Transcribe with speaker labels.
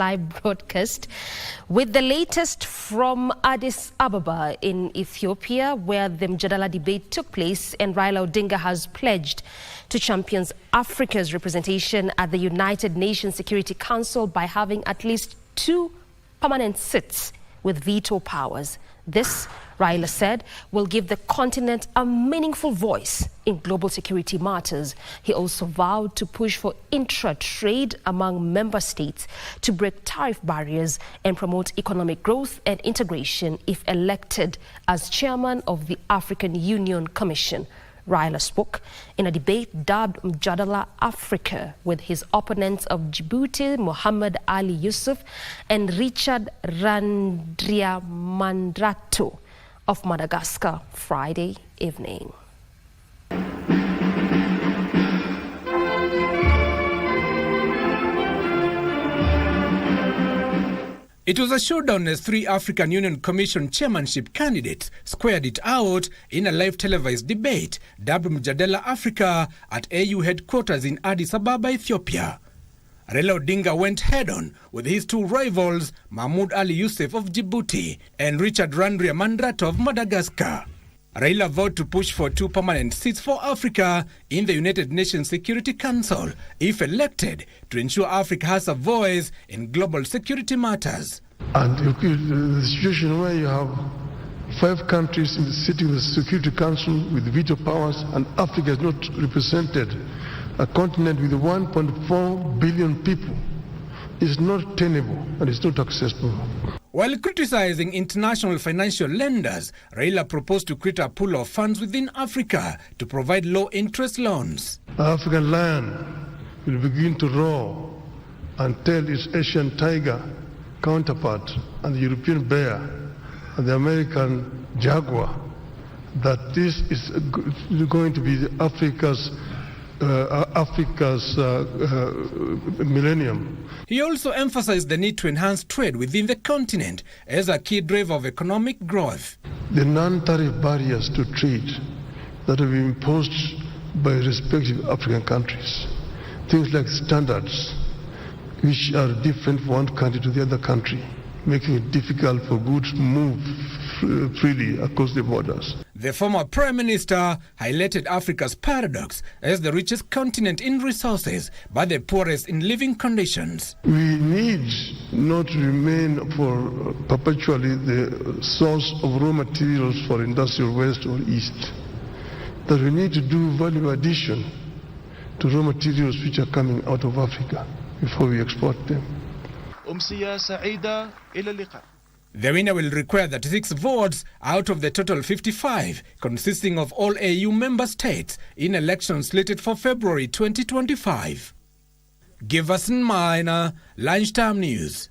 Speaker 1: live broadcast with the latest from Addis Ababa in Ethiopia, where the Mjadala debate took place, and Raila Odinga has pledged to champion Africa's representation at the United Nations Security Council by having at least 2 permanent seats with veto powers. This, Raila said, will give the continent a meaningful voice in global security matters. He also vowed to push for intra-trade among member states to break tariff barriers and promote economic growth and integration if elected as chairman of the African Union Commission. Raila spoke in a debate dubbed Mjadala Africa with his opponents of Djibouti, Muhammad Ali Youssouf, and Richard Randriamandrato of Madagascar Friday evening.
Speaker 2: It was a showdown as 3 African Union Commission chairmanship candidates squared it out in a live televised debate dubbed Mjadala Africa at AU headquarters in Addis Ababa, Ethiopia. Raila Odinga went head-on with his 2 rivals, Mahmoud Ali Youssouf of Djibouti and Richard Randriamandrato of Madagascar. Raila vowed to push for 2 permanent seats for Africa in the United Nations Security Council, if elected, to ensure Africa has a voice in global security matters.
Speaker 3: And the situation where you have 5 countries sitting in the Security Council with veto powers and Africa is not represented, a continent with 1.4 billion people, is not tenable and it's not accessible.
Speaker 2: While criticizing international financial lenders, Raila proposed to create a pool of funds within Africa to provide low-interest loans.
Speaker 3: The African lion will begin to roar and tell its Asian tiger counterpart and the European bear and the American jaguar that this is going to be Africa's millennium.
Speaker 2: He also emphasized the need to enhance trade within the continent as a key driver of economic growth.
Speaker 3: The non-tariff barriers to trade that have been imposed by respective African countries, things like standards which are different from one country to the other country, making it difficult for goods to move freely across the borders.
Speaker 2: The former Prime Minister highlighted Africa's paradox as the richest continent in resources, but the poorest in living conditions.
Speaker 3: We need not remain for perpetually the source of raw materials for industrial west or east. That we need to do value addition to raw materials which are coming out of Africa before we export them.
Speaker 2: The winner will require 36 votes out of the total 55, consisting of all AU member states, in elections slated for February 2025. Giverson Minor, Lunchtime News.